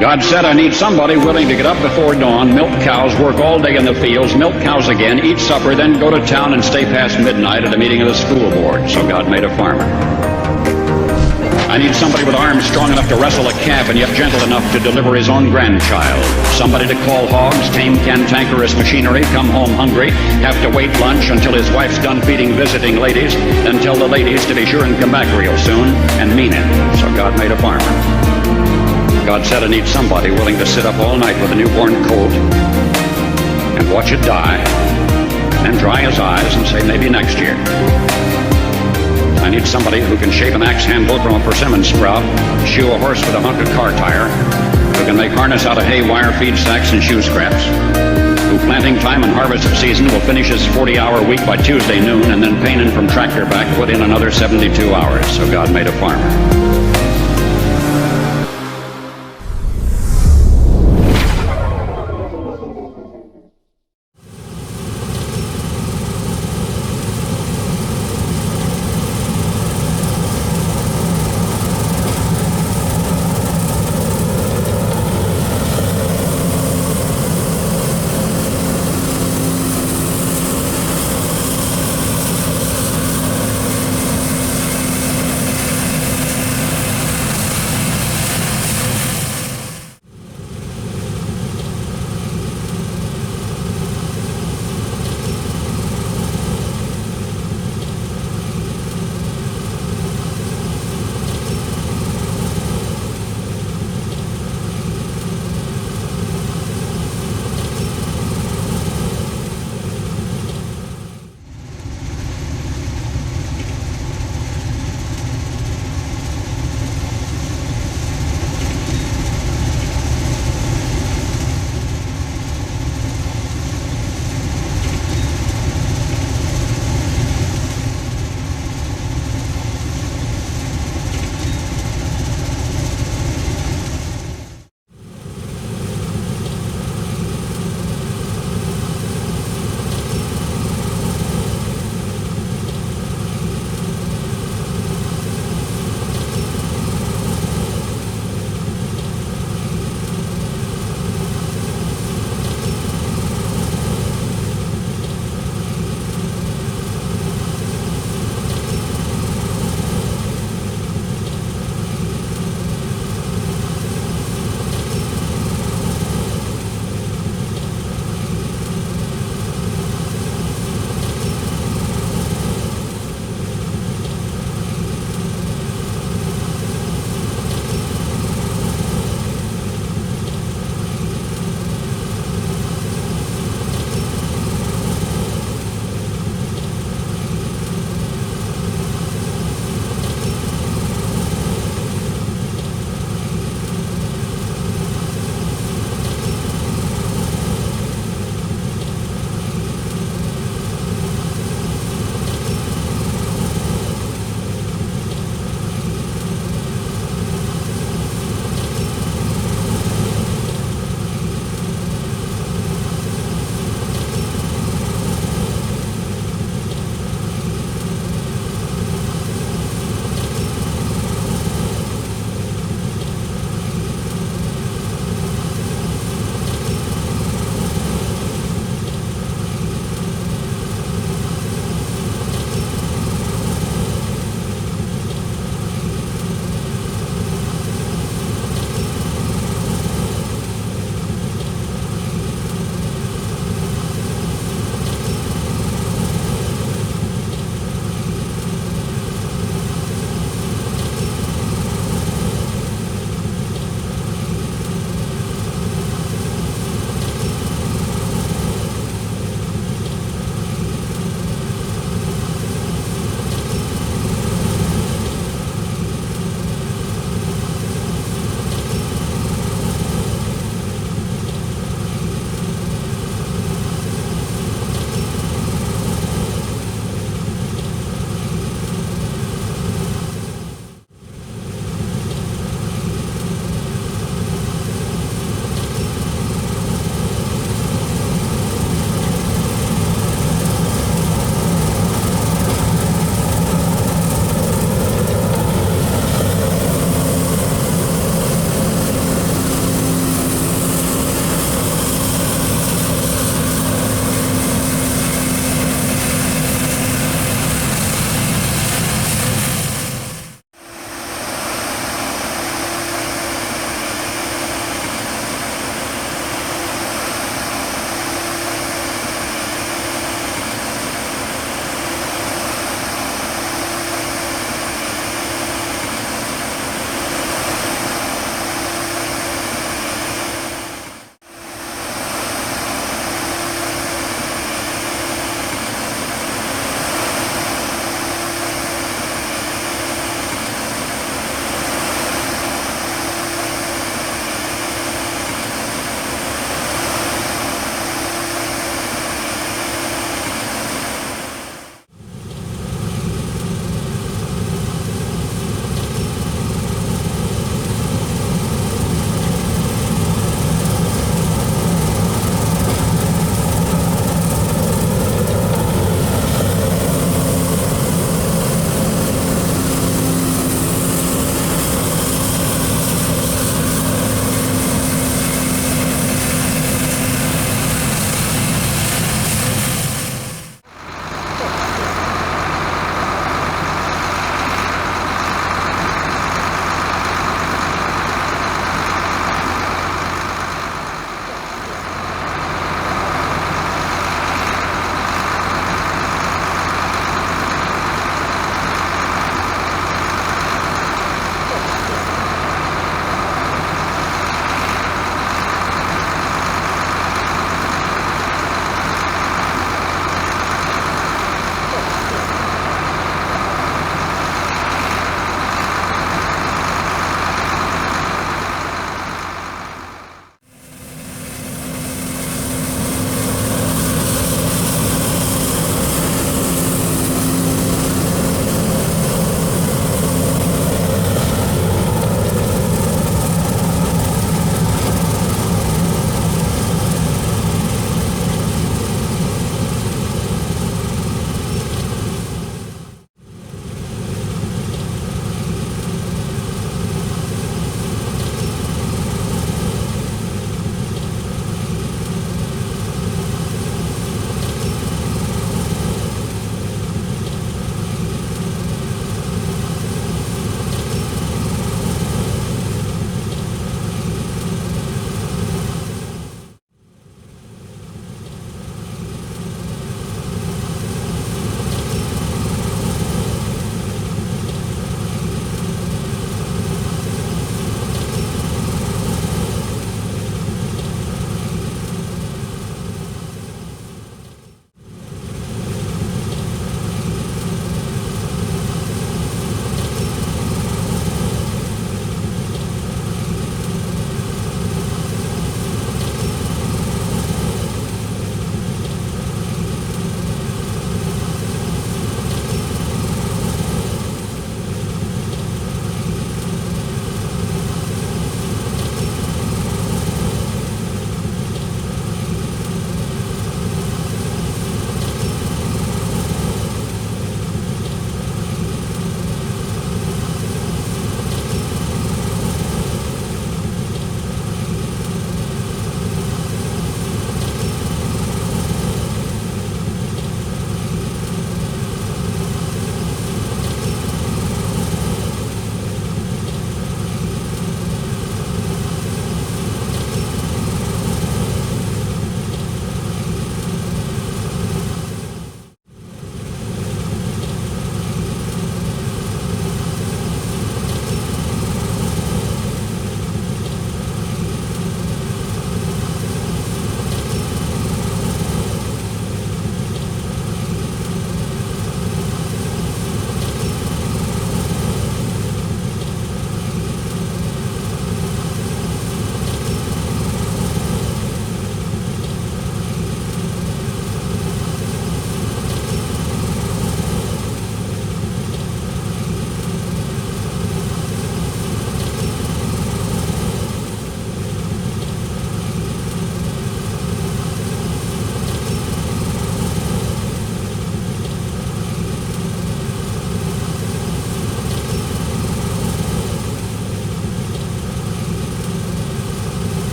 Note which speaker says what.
Speaker 1: God said, I need somebody willing to get up before dawn, milk cows, work all day in the fields, milk cows again, eat supper, then go to town and stay past midnight at a meeting of the school board. So God made a farmer. I need somebody with arms strong enough to wrestle a calf and yet gentle enough to deliver his own grandchild. Somebody to call hogs, tame cantankerous machinery, come home hungry, have to wait lunch until his wife's done feeding visiting ladies, then tell the ladies to be sure and come back real soon, and mean it. So God made a farmer. God said, I need somebody willing to sit up all night with a newborn colt and watch it die, and dry his eyes and say, maybe next year. I need somebody who can shape an axe handle from a persimmon sprout, shoe a horse with a hunk of car tire, who can make harness out of hay, wire, feed sacks, and shoe scraps, who planting time and harvest season will finish his 40-hour week by Tuesday noon, and then painting from tractor back put in another 72 hours. So God made a farmer.